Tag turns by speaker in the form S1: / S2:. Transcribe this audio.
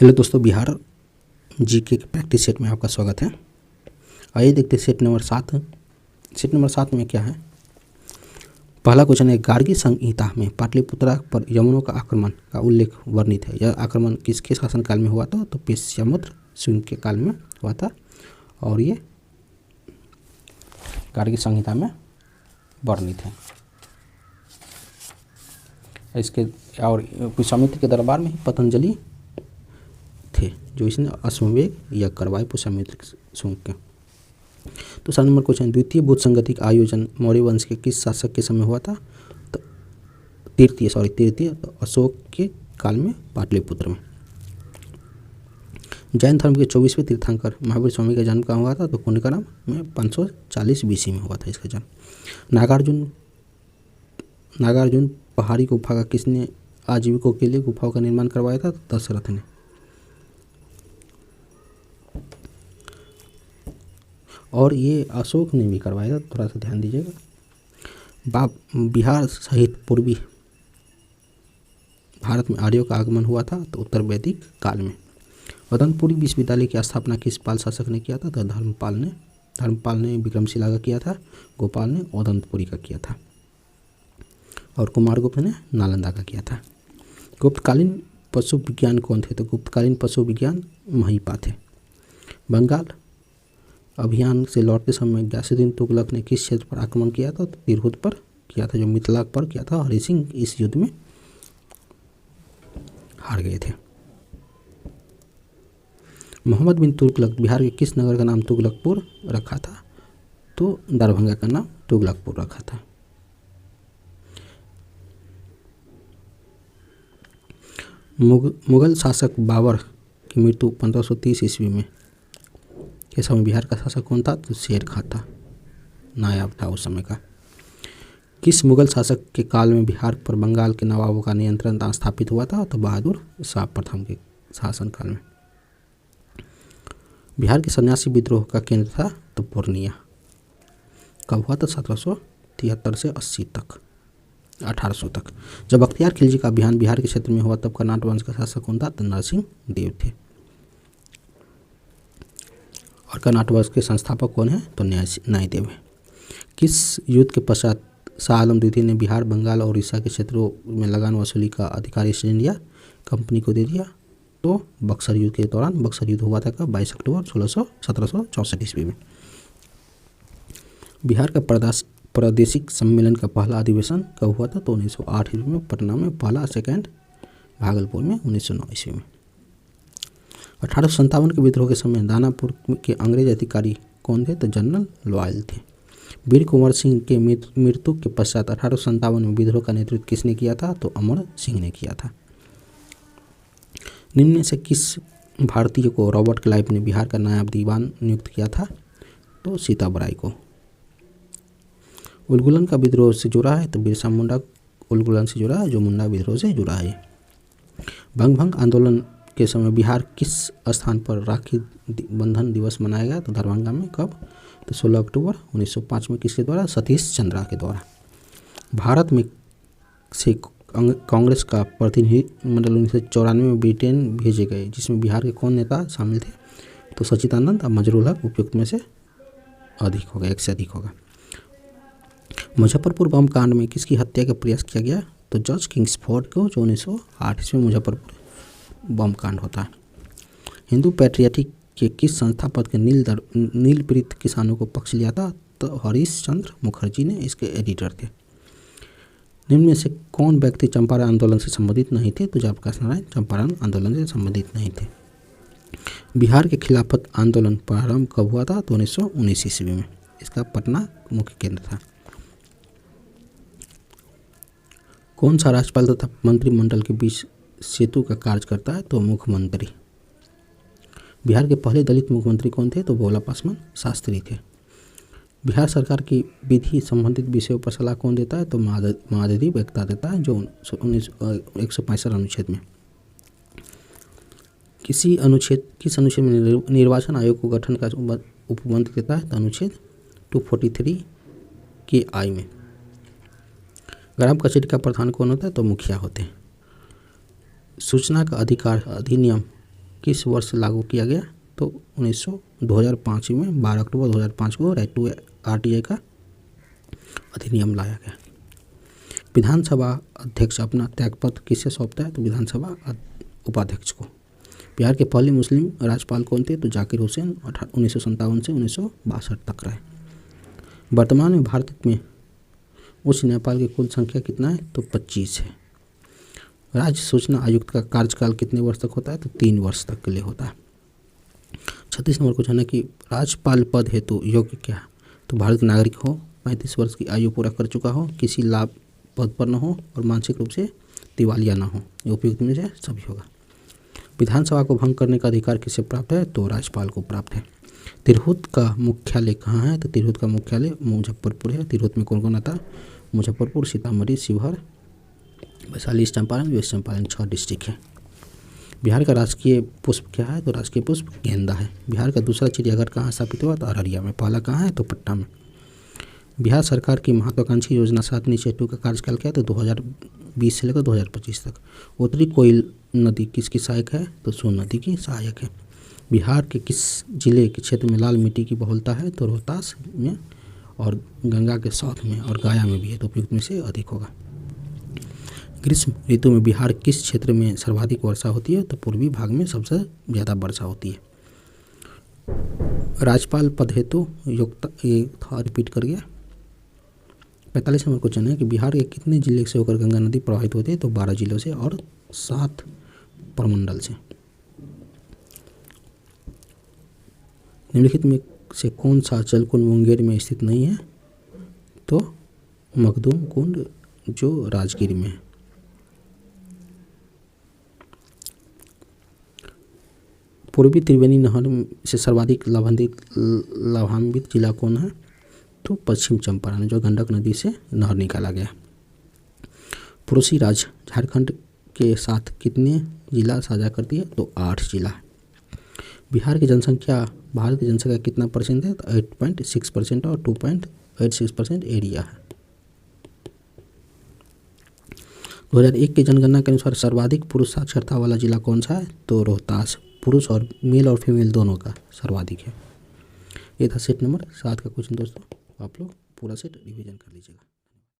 S1: Hello दोस्तों, Bihar GK के practice set में आपका स्वागत है। आइए देखते हैं सेट नंबर 7। सेट नंबर 7 में क्या है। पहला क्वेश्चन है, गार्गी संहिता में पाटलिपुत्रा पर यवनों का आक्रमण का उल्लेख वर्णित है। यह आक्रमण किसके शासनकाल में हुआ था? तो पेशमुद्र सिंह के काल में हुआ था और ये गार्गी संहिता में वर्णित है। इसके और पुष्यमित्र के दरबार में ही पतंजलि थे जो इसने अश्वमेध यज्ञ करवाए पुष्यमित्र सूंघ के। तो 7 नंबर क्वेश्चन, द्वितीय बुद्ध संगति का आयोजन मौर्य वंश के किस शासक के समय हुआ था? तो तृतीय तो अशोक के काल में पाटलिपुत्र में। जैन धर्म के 24वें तीर्थंकर महावीर स्वामी का जन्म कहाँ हुआ था? तो कुंडकरम में 540 BC में हुआ था इसका जन्म। नागार्जुन पहाड़ी गुफा का किसने आजीविकों के लिए गुफाओं का निर्माण करवाया था? तो दशरथ ने। और ये अशोक ने भी करवाया था, थोड़ा सा ध्यान दीजिएगा। बिहार सहित पूर्वी भारत में आर्यों का आगमन हुआ था तो उत्तर वैदिक काल में। वदनपुरी विश्वविद्यालय की स्थापना किस पाल शासक ने किया था? तो धर्मपाल ने विक्रमशिला का किया था, गोपाल ने ओदंतपुरी का किया था और कुमारगुप्त ने नालंदा का किया था। गुप्तकालीन पशु विज्ञान कौन थे? तो गुप्तकालीन पशु विज्ञान महिपा थे। बंगाल अभियान से लौटते समय गयासुद्दीन तुगलक ने किस क्षेत्र पर आक्रमण किया था? तो तिरहुत पर किया था, जो मिथिला पर किया था। हरि सिंह इस युद्ध में हार गए थे। मोहम्मद बिन तुगलक बिहार के किस नगर का नाम तुगलकपुर रखा था? तो दरभंगा का नाम तुगलकपुर रखा था। मुगल शासक बाबर की मृत्यु 1530 ईस्वी में के समय बिहार का शासक कौन था? तो शेर खां था, नायाब था उस समय का। किस मुगल शासक के काल में बिहार पर बंगाल के नवाबों का नियंत्रण स्थापित हुआ था? तो बहादुर शाह प्रथम के शासनकाल में। बिहार के सन्यासी विद्रोह का केंद्र था तो पूर्णिया। कब हुआ? तो 1773 से 80 तक 1800 तक। जब बख्तियार खिलजी का अभियान बिहार के क्षेत्र में हुआ तब कर्नाट वंश का शासक कौन था? तो नरसिंह देव थे। और कर्नाट वंश के संस्थापक कौन है? तो न्यायदेव है। किस युद्ध के पश्चात शाह आलम द्वितीय ने बिहार, बंगाल और उड़ीसा के क्षेत्रों में लगान वसूली का अधिकार ईस्ट इंडिया कंपनी को दे दिया? तो बक्सर युद्ध के दौरान। बक्सर युद्ध हुआ था कब? 22 अक्टूबर 1764 ईस्वी में। बिहार का प्रादेशिक सम्मेलन का पहला अधिवेशन कब हुआ था? तो 1908 ईस्वी में पटना में। पहला, सेकेंड भागलपुर में 1909 ईस्वी में। 1857 के विद्रोह के समय दानापुर के अंग्रेज अधिकारी कौन थे? तो जनरल लॉयल थे। वीर कुंवर सिंह के मृत्यु के पश्चात 1857 में विद्रोह का नेतृत्व किसने किया था? तो अमर सिंह ने किया था। निम्न में से किस भारतीय को रॉबर्ट क्लाइव ने बिहार का नायब दीवान नियुक्त किया था? तो सीताबराय को। उलगुलन का विद्रोह से जुड़ा है तो बिरसा मुंडा उलगुलन से जुड़ा है, जो मुंडा विद्रोह से जुड़ा है। भंग आंदोलन के समय बिहार किस स्थान पर राखी बंधन दिवस मनाया गया? तो दरभंगा में। कब? तो 16 अक्टूबर 1905 में। किसके द्वारा? सतीश चंद्रा के द्वारा। भारत में से कांग्रेस का प्रतिनिधिमंडल 1994 में ब्रिटेन भेजे गए, जिसमें बिहार के कौन नेता शामिल थे? तो सच्चिदानंद और मजरूल हक उपयुक्त में से अधिक होगा, एक से अधिक होगा। मुजफ्फरपुर बम कांड में किसकी हत्या का प्रयास किया गया? तो जॉर्ज किंग्सफोर्ड को, जो 1908 ईस्वी में मुजफ्फरपुर बम कांड होता है। हिंदू पैट्रियटिक के किस संस्थापक के नील प्रीत किसानों को पक्ष लिया था? तो हरीश चंद्र मुखर्जी ने इसके एडिटर थे। निम्न में से कौन व्यक्ति चंपारण आंदोलन से संबंधित नहीं थे? तो जयप्रकाश नारायण चंपारण आंदोलन से संबंधित नहीं थे। बिहार के खिलाफत आंदोलन प्रारंभ कब हुआ था? तो 1919 ईस्वी में। इसका पटना मुख्य केंद्र था। कौन सा राज्यपाल तथा मंत्रिमंडल के बीच सेतु का कार्य करता है? तो मुख्यमंत्री। बिहार के पहले दलित मुख्यमंत्री कौन थे? तो भोला पासवान शास्त्री थे। बिहार सरकार की विधि संबंधित विषयों पर सलाह कौन देता है? तो महादधी वक्ता देता है, जो 165 अनुच्छेद में। किस अनुच्छेद में निर्वाचन आयोग को गठन का उपबंध देता है? तो अनुच्छेद 243 के आई में। ग्राम कचहरी का प्रधान कौन होता है? तो मुखिया होते हैं। सूचना का अधिकार अधिनियम किस वर्ष लागू किया गया? तो 2005 में 12 अक्टूबर 2005 को राइट टू आरटीआई का अधिनियम लाया गया। विधानसभा अध्यक्ष अपना त्यागपत्र किससे सौंपता है? तो विधानसभा उपाध्यक्ष को। बिहार के पहले मुस्लिम राज्यपाल कौन थे? तो जाकिर हुसैन 1957 से 1962 तक रहे। वर्तमान में भारत में उच्च न्यायपाल की कुल संख्या कितना है? तो 25 है। राज्य सूचना आयुक्त का कार्यकाल कितने वर्ष तक होता है? तो 3 वर्ष तक के लिए होता है। 36 नंबर क्वेश्चन है कि राज्यपाल पद हेतु योग्य क्या है? तो भारत नागरिक हो, 35 वर्ष की आयु पूरा कर चुका हो, किसी लाभ पद पर न हो और मानसिक रूप से दिवालिया न हो। ये उपयुक्त में से सभी होगा। विधानसभा को भंग करने का अधिकार किसे प्राप्त है? तो राज्यपाल को प्राप्त है। तिरहुत का मुख्यालय कहाँ है? तो तिरहुत का मुख्यालय मुजफ्फरपुर है। तिरहुत में कौन कौन आता है? Muzaffarpur, Sitamarhi, Sheohar, Vaishali, east Champaran, west Champaran 6 district है। बिहार का राजकीय पुष्प क्या है? तो राजकीय पुष्प गेंदा है। बिहार का दूसरा चिड़ियाघर कहाँ स्थापित हुआ? तो अररिया में। पहला कहाँ है? तो पटना में। बिहार सरकार की महत्वाकांक्षी योजना 7 इनिशिएटिव का कार्यकाल क्या है? तो 2020 से लेकर 2025 तक। उत्तरी कोयल नदी किसकी सहायक है? तो सोन नदी की सहायक है। बिहार के किस जिले के क्षेत्र में लाल मिट्टी की बहुलता है? तो रोहतास में और गंगा के साथ में और गया में भी है। तो उपयुक्त में से अधिक होगा। ग्रीष्म ऋतु में बिहार किस क्षेत्र में सर्वाधिक वर्षा होती है? तो पूर्वी भाग में सबसे ज़्यादा वर्षा होती है। राज्यपाल पद हेतु योग्यता ये था, रिपीट कर गया। 45 नंबर क्वेश्चन है कि बिहार के कितने जिले से होकर गंगा नदी प्रवाहित होती है? तो 12 जिलों से और 7 प्रमंडल से। निम्नलिखित में से कौन सा जलकुंड मुंगेर में स्थित नहीं है? तो मखदूम कुंड जो राजगीर में है। पूर्वी त्रिवेणी नहर से सर्वाधिक लाभान्वित जिला कौन है? तो पश्चिम चंपारण, जो गंडक नदी से नहर निकाला गया। पड़ोसी राज्य झारखंड के साथ कितने जिला साझा करती है? तो 8 जिला। बिहार की जनसंख्या भारत की जनसंख्या कितना परसेंट है? तो 8.6% और 2.86% एरिया है। 2001 की जनगणना के अनुसार सर्वाधिक पुरुष साक्षरता वाला जिला कौन सा है? तो रोहतास। पुरुष और मेल और फीमेल दोनों का सर्वाधिक है। ये था सेट नंबर 7 का क्वेश्चन दोस्तों। आप लोग पूरा सेट रिवीजन कर लीजिएगा।